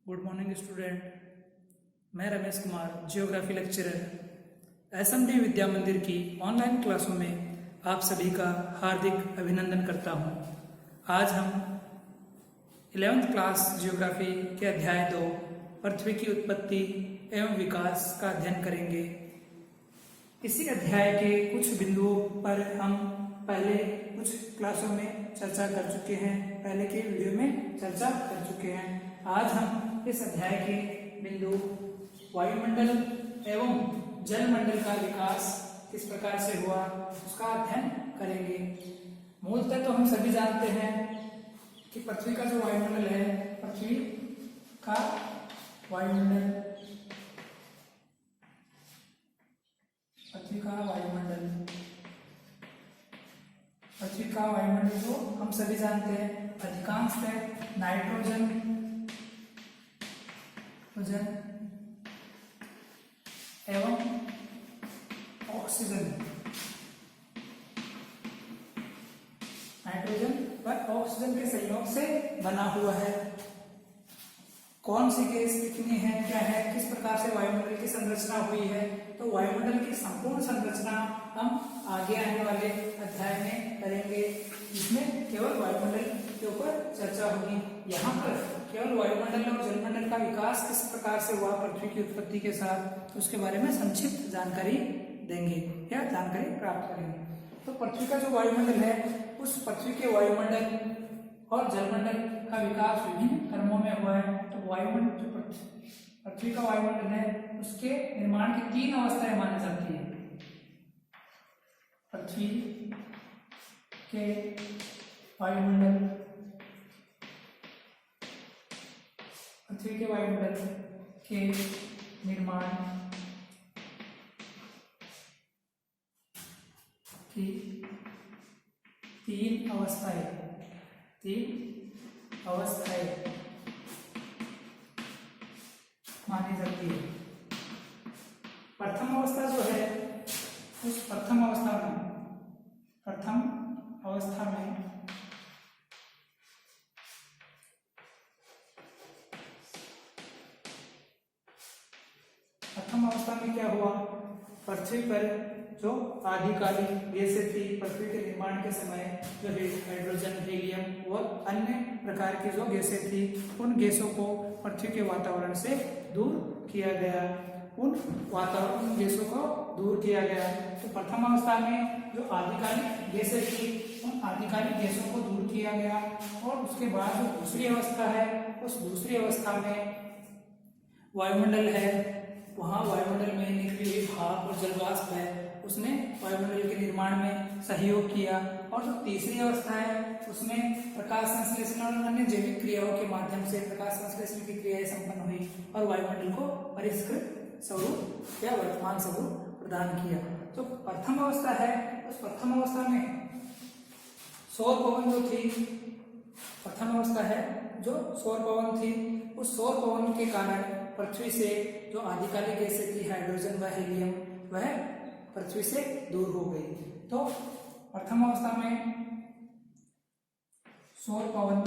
Good morning student. मैं Ramesh Kumar, geography lecturer SMD Vidya Mandir की online क्लासों में आप सभी का हार्दिक अभिनंदन करता हूं। आज हम 11th क्लास जियोग्राफी के अध्याय 2 पृथ्वी की उत्पत्ति एवं विकास का अध्ययन करेंगे। इसी अध्याय के कुछ बिंदुओं पर हम पहले कुछ क्लासों में चर्चा कर चुके हैं, पहले के वीडियो में चर्चा कर चुके हैं। आज हम इस अध्याय के बिंदु वायुमंडल एवं जलमंडल का विकास किस प्रकार से हुआ उसका अध्ययन करेंगे। मूलतः तो हम सभी जानते हैं कि पृथ्वी का जो वायुमंडल है, पृथ्वी का वायुमंडल जो हम सभी जानते हैं अधिकांशतः नाइट्रोजन एवं ऑक्सीजन के संयोग से बना हुआ है। कौन सी गैस कितनी है, क्या है, किस प्रकार से वायुमंडल की संरचना हुई है, तो वायुमंडल की संपूर्ण संरचना हम आगे आने वाले अध्याय में करेंगे, जिसमें केवल वायुमंडल के ऊपर चर्चा होगी। यहाँ पर केवल वायुमंडल और जलमंडल का विकास किस प्रकार से हुआ पृथ्वी की उत्पत्ति के साथ, उसके बारे में संक्षिप्त जानकारी देंगे या जानकारी प्राप्त करेंगे। तो पृथ्वी का जो वायुमंडल है, उस पृथ्वी के वायुमंडल और जलमंडल का विकास विभिन्न क्रमों में हुआ है। तो वायुमंडल जो पृथ्वी का वायुमंडल है, उसके निर्माण की 3 अवस्थाएं मानी जाती है। पृथ्वी के वायुमंडल के निर्माण की 3 अवस्थाएं मानी जाती है। प्रथम अवस्था जो है, उस प्रथम अवस्था में क्या हुआ, पृथ्वी पर जो आदिकालिक गैसें थी, पृथ्वी के निर्माण के समय जो हाइड्रोजन, हीलियम और अन्य प्रकार की जो गैसें थी, उन गैसों को पृथ्वी के वातावरण से दूर किया गया। तो प्रथम अवस्था में जो आदिकालिक गैसें थी, उन आदिकालिक गैसों को दूर किया गया। और उसके बाद जो दूसरी अवस्था है, उस दूसरी अवस्था में वायुमंडल है, वहाँ वायुमंडल में निकली हुई भाप और जलवाष्प है, उसने वायुमंडल के निर्माण में सहयोग किया। और जो तीसरी अवस्था है, उसमें प्रकाश संश्लेषण और अन्य जैविक क्रियाओं के माध्यम से प्रकाश संश्लेषण की क्रियाएं संपन्न हुई और वायुमंडल को परिष्कृत स्वरूप या वर्तमान स्वरूप प्रदान किया। तो प्रथम अवस्था है, उस प्रथम अवस्था में सौर पवन जो थी, प्रथम अवस्था है जो सौर पवन थी, उस सौर पवन के कारण पृथ्वी से जो आदिकालिक गैसें थी, हाइड्रोजन व हीलियम, वह पृथ्वी से दूर हो गई। तो प्रथम अवस्था में सौर पवन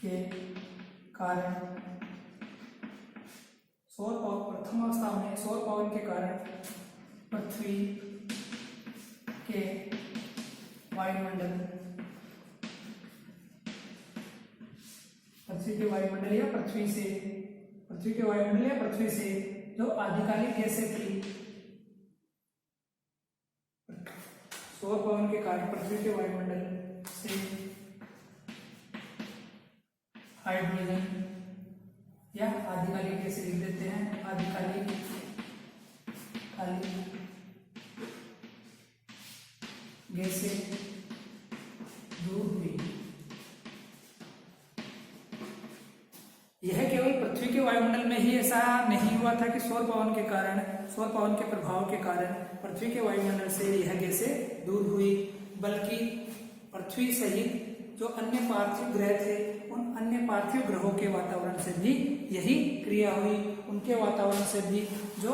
के कारण प्रथम अवस्था में सौर पवन के कारण पृथ्वी के वायुमंडल या पृथ्वी से जो आदिकालिक गैसें थी, सौर पवन के कारण पृथ्वी के वायुमंडल से हाइड्रोजन या आदिकालिक गैसें लिख देते हैं, आदिकालिक गैसें दूर हुई। यह केवल पृथ्वी के वायुमंडल में ही ऐसा नहीं हुआ था कि सौर पवन के प्रभाव के कारण पृथ्वी के वायुमंडल से यह गैसें दूर हुई, बल्कि पृथ्वी सहित जो अन्य पार्थिव ग्रह थे, उन अन्य पार्थिव ग्रहों के वातावरण से भी यही क्रिया हुई। उनके वातावरण से भी जो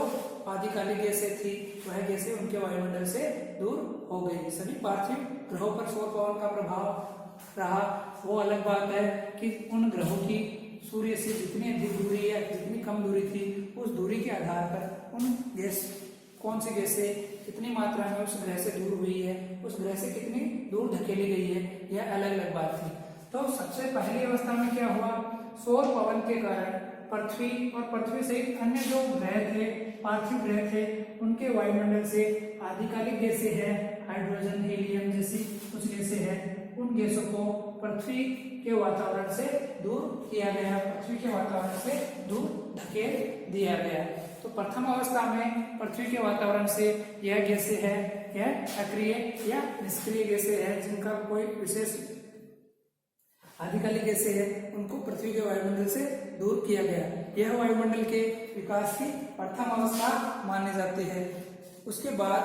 आदिकालिक गैसें थी, वह गैसें उनके वायुमंडल से दूर हो गई। सभी पार्थिव ग्रहों पर सौर पवन का प्रभाव रहा वो अलग बात है कि उन ग्रहों की सूर्य से जितनी अधिक दूरी या जितनी कम दूरी थी उस दूरी के आधार पर उन गैस कौन सी गैसें कितनी मात्रा में उस ग्रह से दूर हुई है, उस ग्रह से कितनी दूर धकेली गई है, यह अलग अलग बात थी। तो सबसे पहली अवस्था में क्या हुआ, सौर पवन के कारण पृथ्वी और पृथ्वी सहित अन्य जो ग्रह थे, पार्थिव ग्रह थे, उनके वायुमंडल से आधिकालिक गैसें हैं, हाइड्रोजन, हीलियम जैसी कुछ गैसें हैं, उन गैसों को पृथ्वी के वातावरण से दूर किया गया, पृथ्वी के वातावरण से दूर धकेल दिया गया। तो प्रथम अवस्था में पृथ्वी के वातावरण से यह गैसें है, यह अक्रिय या निष्क्रिय गैसें है, जिनका कोई विशेष आधिकालिक गैसें है, उनको पृथ्वी के वायुमंडल से दूर किया गया। यह वायुमंडल के विकास की प्रथम अवस्था मानी जाती है। उसके बाद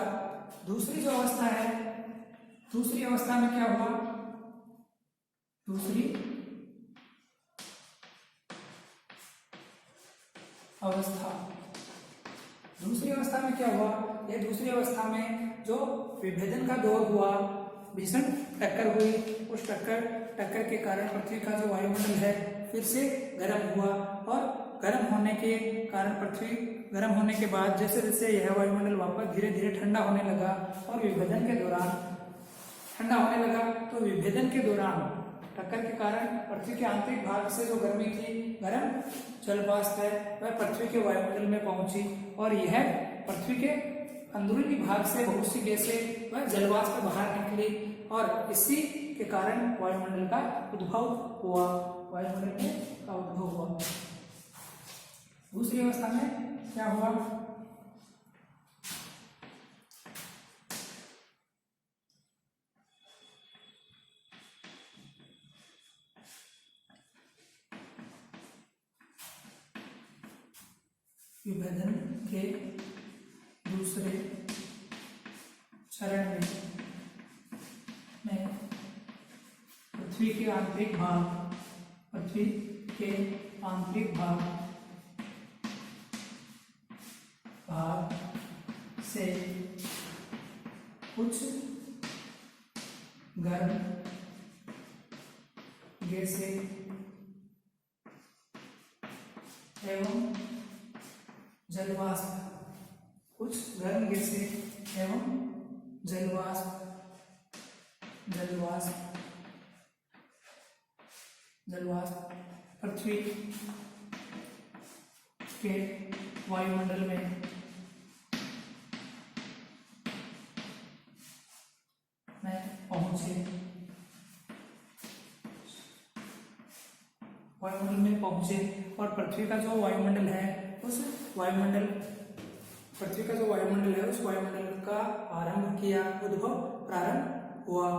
दूसरी जो अवस्था है, दूसरी अवस्था में क्या हुआ, दूसरी अवस्था में क्या हुआ, यह दूसरी अवस्था में जो विभेदन का दौर हुआ, भीषण टक्कर हुई, उस टक्कर के कारण पृथ्वी का जो वायुमंडल है फिर से गर्म हुआ और गर्म होने के कारण पृथ्वी गर्म होने के बाद जैसे जैसे यह वायुमंडल वापस धीरे धीरे ठंडा होने लगा और विभेदन के दौरान ठंडा होने लगा, तो विभेदन के दौरान टक्कर के कारण पृथ्वी के आंतरिक भाग से जो गर्मी थी, गर्म जल वाष्प है, वह पृथ्वी के वायुमंडल में पहुंची और यह पृथ्वी के अंदरूनी भाग से बहुत सी गैसें वह जल वाष्प बाहर निकली और इसी के कारण वायुमंडल का उद्भव हुआ, वायुमंडल का उद्भव हुआ। दूसरी अवस्था में क्या हुआ, विभेदन के दूसरे चरण में पृथ्वी के आंतरिक भाग से कुछ गर्म गैसें एवं जलवाष्प, कुछ गर्म गैसें एवं जलवाष्प पृथ्वी के वायुमंडल में पहुंचे और पृथ्वी का जो वायुमंडल है उस वायुमंडल उस वायुमंडल का आरंभ किया, उद्भव प्रारंभ हुआ।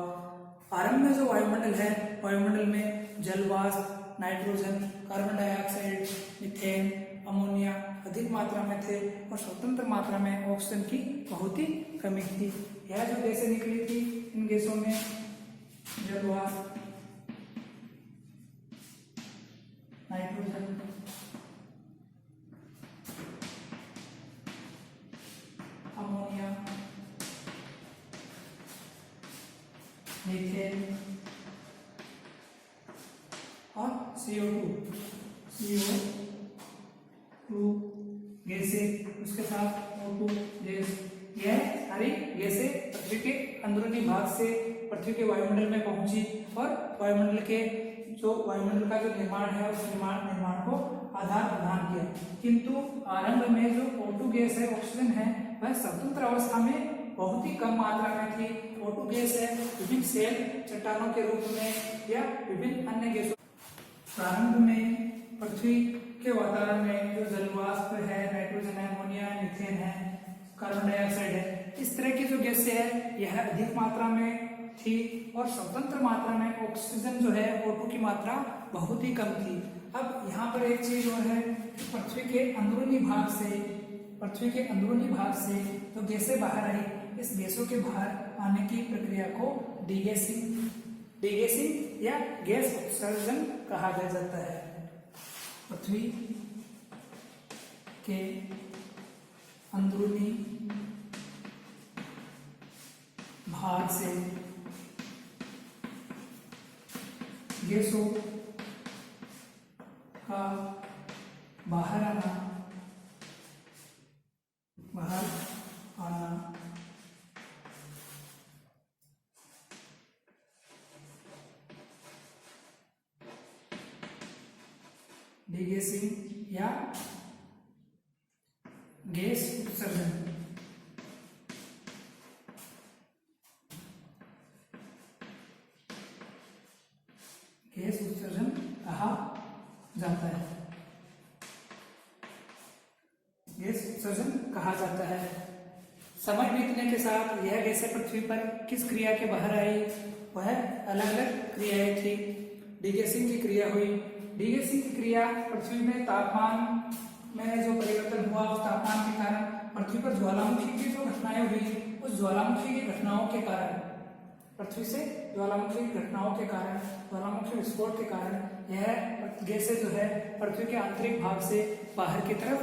आरंभ में जो वायुमंडल है, वायुमंडल में जल वाष्प, nitrogen, carbon dioxide, methane, ammonia अधिक मात्रा में थे और स्वतंत्र मात्रा में ऑक्सीजन की बहुत ही कमी थी। यह जो गैसें निकली थी, इन गैसों में जल वाष्प, नाइट्रोजन, अमोनिया, मीथेन और CO2 गैसें, उसके साथ O2 गैस, यह सारी गैसें पृथ्वी के अंदरूनी भाग से पृथ्वी के वायुमंडल में पहुंची और वायुमंडल का जो निर्माण है उस निर्माण को आधार प्रदान किया। किंतु आरंभ में जो O2 गैस है, ऑक्सीजन है, वह स्वतंत्र अवस्था में बहुत ही कम मात्रा में थी। O2 गैस है विभिन्न सेल चट्टानों के रूप में या विभिन्न अन्य गैसों। प्रारंभ में पृथ्वी के वातावरण में जो जल वाष्प है, नाइट्रोजन है, अमोनिया, मीथेन है, कार्बन डाइऑक्साइड है, इस तरह की जो गैसें है यह अधिक मात्रा में थी और स्वतंत्र मात्रा में ऑक्सीजन जो है O2 की मात्रा बहुत ही कम थी। अब यहाँ पर एक चीज और है, पृथ्वी के अंदरूनी भाग से जो गैसें बाहर आई, इस गैसों के बाहर आने की प्रक्रिया को डीगैसिंग या गैस उत्सर्जन कहा जाता है। पृथ्वी के अंदरूनी भाग से गैसों का बाहर आना डिगेसिंग या गैस उत्सर्जन। गैस उत्सर्जन कहा जाता है। गैस उत्सर्जन कहा जाता है। समय बीतने के साथ यह गैसें पृथ्वी पर किस क्रिया के बाहर आई? वह अलग अलग क्रियाएं थी। डिगेसिंग की क्रिया हुई। डिगेसिंग की क्रिया पृथ्वी में तापमान में जो परिवर्तन हुआ, उस तापमान के कारण पृथ्वी पर ज्वालामुखी की जो घटनाएं हुई, उस ज्वालामुखी की घटनाओं के कारण, पृथ्वी से ज्वालामुखी की घटनाओं के कारण, ज्वालामुखी विस्फोट के कारण यह गैसें जो है पृथ्वी के आंतरिक भाग से बाहर की तरफ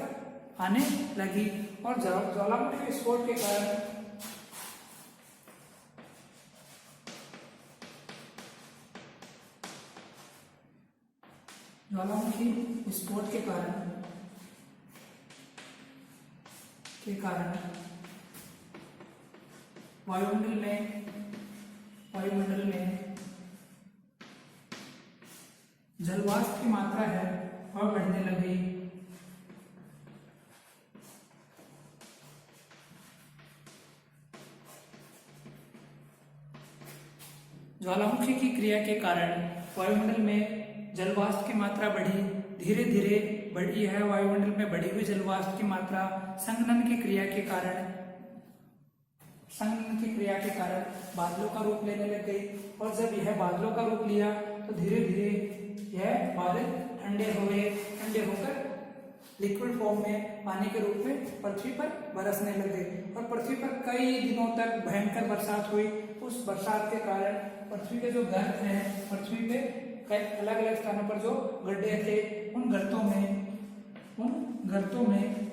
आने लगी और ज्वालामुखी विस्फोट के कारण ज्वालामुखी विस्फोट के कारण वायुमंडल में जलवाष्प की मात्रा है वह बढ़ने लगी। ज्वालामुखी की क्रिया के कारण वायुमंडल में जलवाष्प की मात्रा बढ़ी, धीरे धीरे बढ़ी है। वायुमंडल में बढ़ी हुई जलवाष्प की मात्रा संघनन की क्रिया के कारण बादलों का रूप लेने लग गई और जब यह बादलों का रूप लिया तो धीरे धीरे यह बादल ठंडे होकर लिक्विड फॉर्म में पानी के रूप में पृथ्वी पर बरसने लगे और पृथ्वी पर कई दिनों तक भयंकर बरसात हुई। उस बरसात के कारण पृथ्वी के जो गर्त हैं, पृथ्वी पे कई अलग अलग स्थानों पर जो गड्ढे थे, उन गर्तों में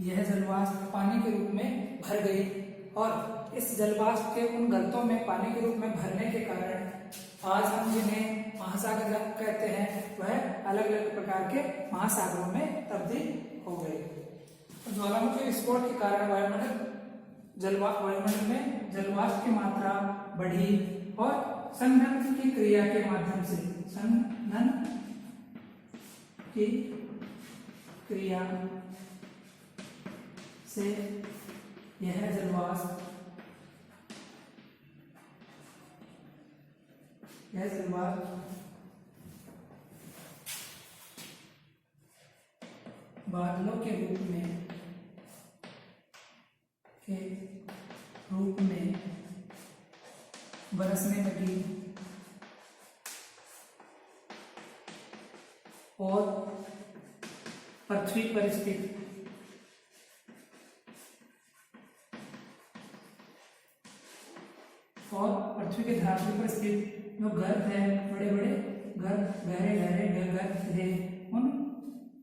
यह जलवाष्प पानी के रूप में भर गई और इस जलवाष्प के उन गर्तों में पानी के रूप में भरने के कारण आज हम जिन्हें महासागर कहते हैं वह अलग अलग प्रकार के महासागरों में तब्दील हो गए। तो ज्वालामुखी विस्फोट के कारण वायुमंडल में जलवाष्प की मात्रा बढ़ी और संघनन की क्रिया के माध्यम से यह जलवाष्प बादलों के रूप में बरसने लगी और पृथ्वी पर स्थित के धरातल पर स्थित जो गर्त है, बड़े बड़े गर्त, गहरे गर्त थे, उन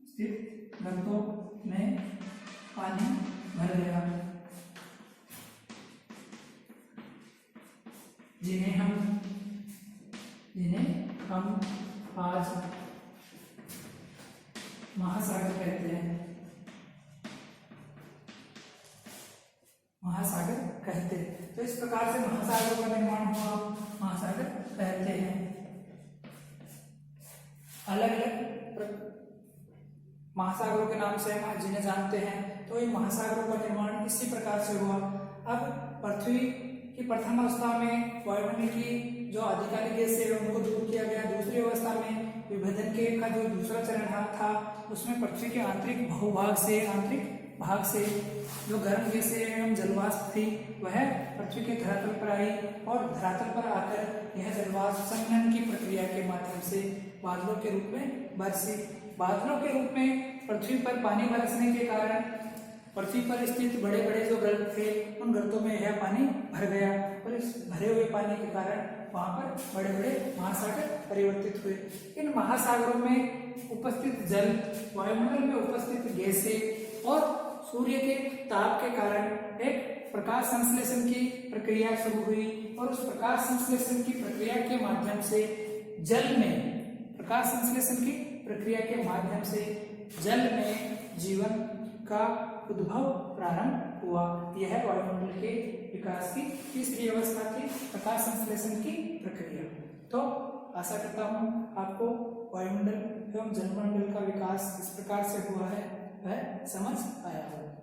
स्थित गर्तों में पानी भर गया जिन्हें हम आज महासागर कहते हैं। तो इस प्रकार से महासागरों का निर्माण हुआ, महासागर कहते हैं। अलग अलग महासागरों के नाम से हम जिन्हें जानते हैं, तो इन महासागरों का निर्माण इसी प्रकार से हुआ। अब पृथ्वी की प्रथम अवस्था में वायुमंडल की जो आधिकारिक गैसें है उनको दूर किया गया। दूसरी अवस्था में विभेदन के का जो दूसरा चरण था उसमें पृथ्वी के आंतरिक भाग से जो गर्म गैसें एवं जलवाष्प थी वह पृथ्वी के धरातल पर आई और धरातल पर आकर यह जलवाष्प संघनन की प्रक्रिया के माध्यम से बादलों के रूप में बरसी। बादलों के रूप में पृथ्वी पर पानी बरसने के कारण पृथ्वी पर स्थित बड़े बड़े जो गर्त थे उन गर्तों में यह पानी भर गया और इस भरे हुए पानी के कारण वहां पर बड़े बड़े महासागर परिवर्तित हुए। इन महासागरों में उपस्थित जल, वायुमंडल में उपस्थित गैसें और सूर्य के ताप के कारण एक प्रकाश संश्लेषण की प्रक्रिया शुरू हुई और उस प्रकाश संश्लेषण की प्रक्रिया के माध्यम से जल में, प्रकाश संश्लेषण की प्रक्रिया के माध्यम से जल में जीवन का उद्भव प्रारंभ हुआ। यह वायुमंडल के विकास की तीसरी अवस्था थी, प्रकाश संश्लेषण की प्रक्रिया। तो आशा करता हूं आपको वायुमंडल एवं जलमंडल का विकास किस प्रकार से हुआ है वह समझ आया हो।